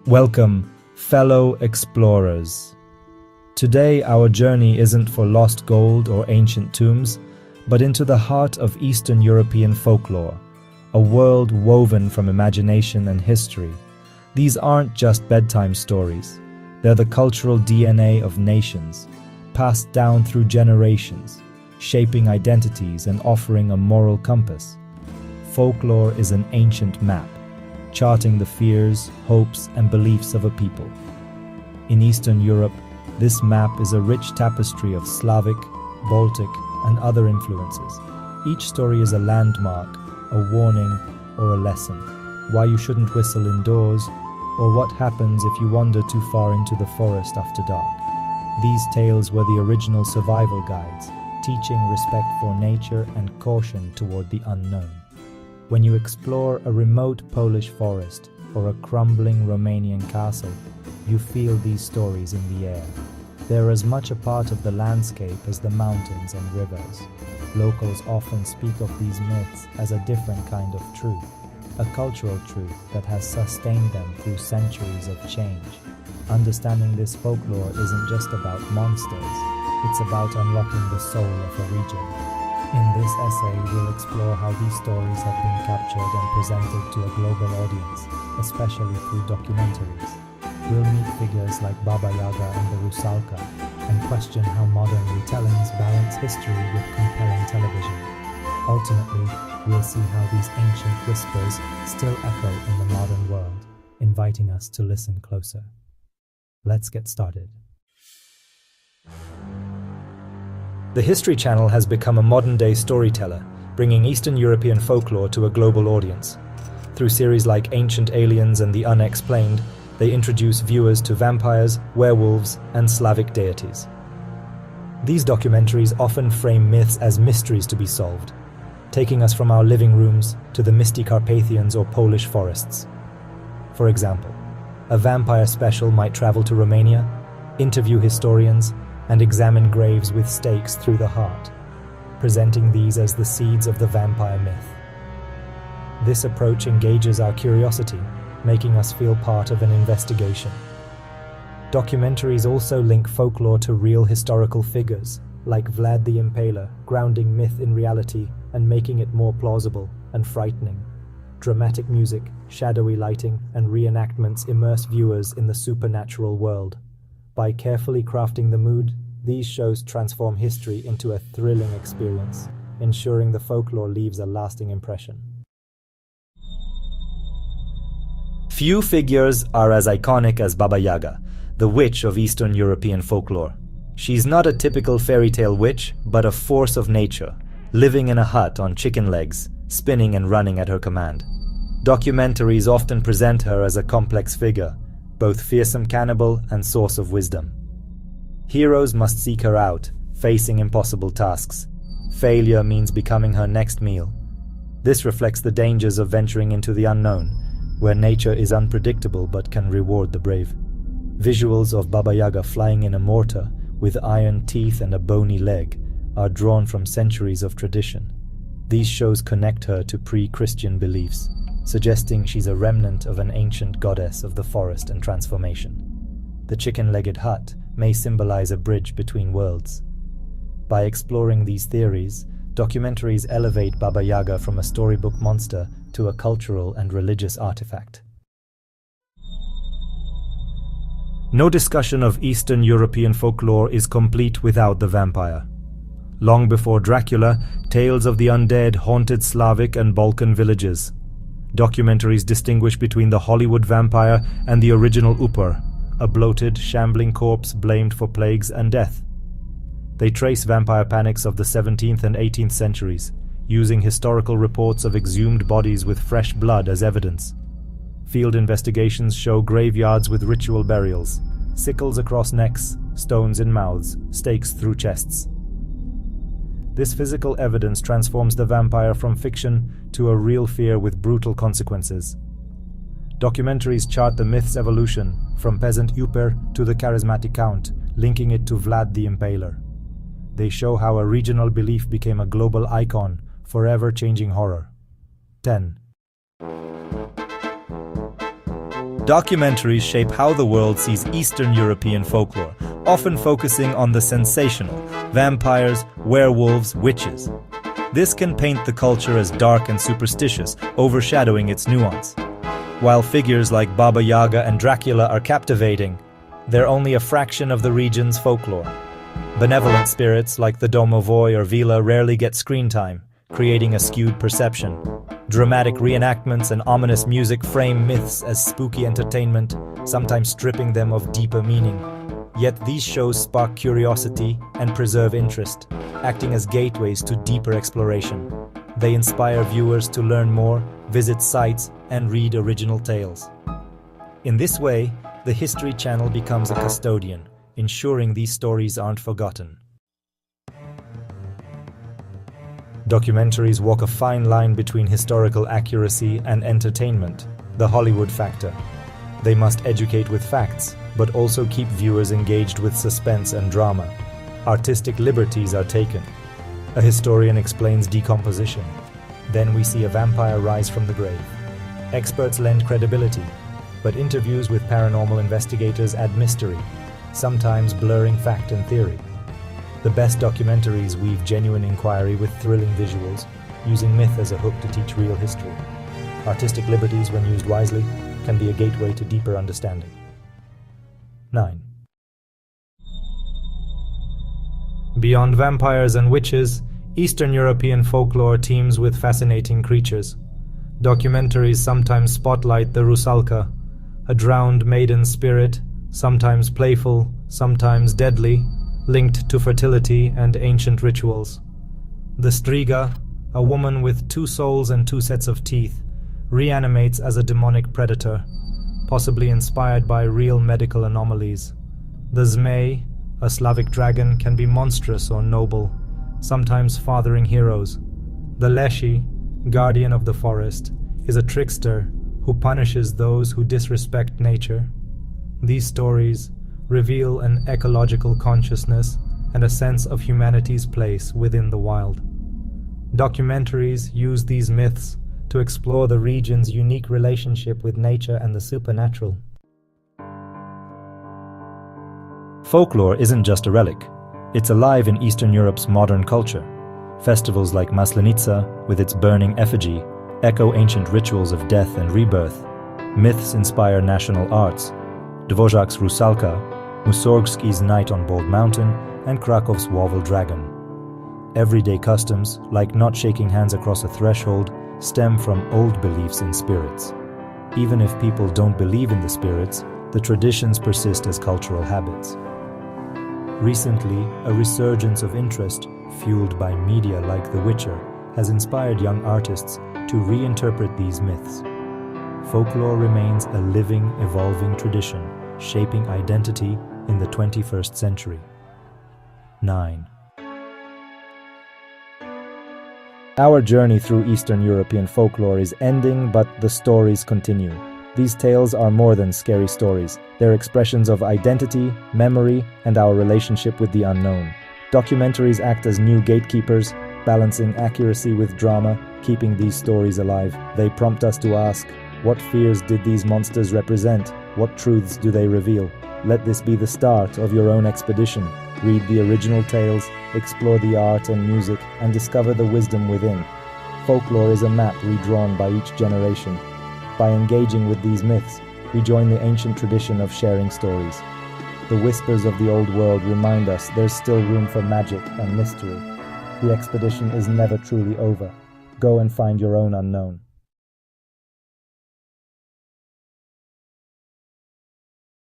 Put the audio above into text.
Welcome, fellow explorers. Today our journey isn't for lost gold or ancient tombs, but into the heart of Eastern European folklore, a world woven from imagination and history. These aren't just bedtime stories. They're the cultural DNA of nations, passed down through generations, shaping identities and offering a moral compass. Folklore is an ancient map, charting the fears, hopes, and beliefs of a people. In Eastern Europe, this map is a rich tapestry of Slavic, Baltic, and other influences. Each story is a landmark, a warning, or a lesson. Why you shouldn't whistle indoors, or what happens if you wander too far into the forest after dark. These tales were the original survival guides, teaching respect for nature and caution toward the unknown. When you explore a remote Polish forest or a crumbling Romanian castle, you feel these stories in the air. They're as much a part of the landscape as the mountains and rivers. Locals often speak of these myths as a different kind of truth, a cultural truth that has sustained them through centuries of change. Understanding this folklore isn't just about monsters, it's about unlocking the soul of a region. In this essay, we'll explore how these stories have been captured and presented to a global audience, especially through documentaries. We'll meet figures like Baba Yaga and the Rusalka, and question how modern retellings balance history with compelling television. Ultimately, we'll see how these ancient whispers still echo in the modern world, inviting us to listen closer. Let's get started. The History Channel has become a modern-day storyteller, bringing Eastern European folklore to a global audience. Through series like Ancient Aliens and The Unexplained, they introduce viewers to vampires, werewolves, and Slavic deities. These documentaries often frame myths as mysteries to be solved, taking us from our living rooms to the misty Carpathians or Polish forests. For example, a vampire special might travel to Romania, interview historians, and examine graves with stakes through the heart, presenting these as the seeds of the vampire myth. This approach engages our curiosity, making us feel part of an investigation. Documentaries also link folklore to real historical figures, like Vlad the Impaler, grounding myth in reality and making it more plausible and frightening. Dramatic music, shadowy lighting, and reenactments immerse viewers in the supernatural world. By carefully crafting the mood, these shows transform history into a thrilling experience, ensuring the folklore leaves a lasting impression. Few figures are as iconic as Baba Yaga, the witch of Eastern European folklore. She's not a typical fairy tale witch, but a force of nature, living in a hut on chicken legs, spinning and running at her command. Documentaries often present her as a complex figure, both fearsome cannibal and source of wisdom. Heroes must seek her out, facing impossible tasks. Failure means becoming her next meal. This reflects the dangers of venturing into the unknown, where nature is unpredictable but can reward the brave. Visuals of Baba Yaga flying in a mortar, with iron teeth and a bony leg, are drawn from centuries of tradition. These shows connect her to pre-Christian beliefs, suggesting she's a remnant of an ancient goddess of the forest and transformation. The chicken-legged hut may symbolize a bridge between worlds. By exploring these theories, documentaries elevate Baba Yaga from a storybook monster to a cultural and religious artifact. No discussion of Eastern European folklore is complete without the vampire. Long before Dracula, tales of the undead haunted Slavic and Balkan villages. Documentaries distinguish between the Hollywood vampire and the original Upper, a bloated, shambling corpse blamed for plagues and death. They trace vampire panics of the 17th and 18th centuries, using historical reports of exhumed bodies with fresh blood as evidence. Field investigations show graveyards with ritual burials, sickles across necks, stones in mouths, stakes through chests. This physical evidence transforms the vampire from fiction to a real fear with brutal consequences. Documentaries chart the myth's evolution, from peasant Uper to the charismatic count, linking it to Vlad the Impaler. They show how a regional belief became a global icon, forever changing horror. 10. Documentaries shape how the world sees Eastern European folklore, often focusing on the sensational, vampires, werewolves, witches. This can paint the culture as dark and superstitious, overshadowing its nuance. While figures like Baba Yaga and Dracula are captivating, they're only a fraction of the region's folklore. Benevolent spirits like the Domovoi or Vila rarely get screen time, creating a skewed perception. Dramatic reenactments and ominous music frame myths as spooky entertainment, sometimes stripping them of deeper meaning. Yet these shows spark curiosity and preserve interest, acting as gateways to deeper exploration. They inspire viewers to learn more, visit sites, and read original tales. In this way, the History Channel becomes a custodian, ensuring these stories aren't forgotten. Documentaries walk a fine line between historical accuracy and entertainment, the Hollywood factor. They must educate with facts, but also keep viewers engaged with suspense and drama. Artistic liberties are taken. A historian explains decomposition. Then we see a vampire rise from the grave. Experts lend credibility, but interviews with paranormal investigators add mystery, sometimes blurring fact and theory. The best documentaries weave genuine inquiry with thrilling visuals, using myth as a hook to teach real history. Artistic liberties, when used wisely, can be a gateway to deeper understanding. 9. Beyond vampires and witches, Eastern European folklore teems with fascinating creatures. Documentaries sometimes spotlight the Rusalka, a drowned maiden spirit, sometimes playful, sometimes deadly, linked to fertility and ancient rituals. The Striga, a woman with 2 souls and 2 sets of teeth, reanimates as a demonic predator, possibly inspired by real medical anomalies. The Zmej, a Slavic dragon, can be monstrous or noble, sometimes fathering heroes. The Leshy, guardian of the forest, is a trickster who punishes those who disrespect nature. These stories reveal an ecological consciousness and a sense of humanity's place within the wild. Documentaries use these myths to explore the region's unique relationship with nature and the supernatural. Folklore isn't just a relic. It's alive in Eastern Europe's modern culture. Festivals like Maslenica, with its burning effigy, echo ancient rituals of death and rebirth. Myths inspire national arts. Dvořák's Rusalka, Mussorgsky's Night on Bald Mountain, and Krakow's Wawel Dragon. Everyday customs, like not shaking hands across a threshold, stem from old beliefs in spirits. Even if people don't believe in the spirits, the traditions persist as cultural habits. Recently, a resurgence of interest, fueled by media like The Witcher, has inspired young artists to reinterpret these myths. Folklore remains a living, evolving tradition, shaping identity in the 21st century. 9. Our journey through Eastern European folklore is ending, but the stories continue. These tales are more than scary stories. They're expressions of identity, memory, and our relationship with the unknown. Documentaries act as new gatekeepers, balancing accuracy with drama, keeping these stories alive. They prompt us to ask, what fears did these monsters represent? What truths do they reveal? Let this be the start of your own expedition. Read the original tales, explore the art and music, and discover the wisdom within. Folklore is a map redrawn by each generation. By engaging with these myths, we join the ancient tradition of sharing stories. The whispers of the old world remind us there's still room for magic and mystery. The expedition is never truly over. Go and find your own unknown.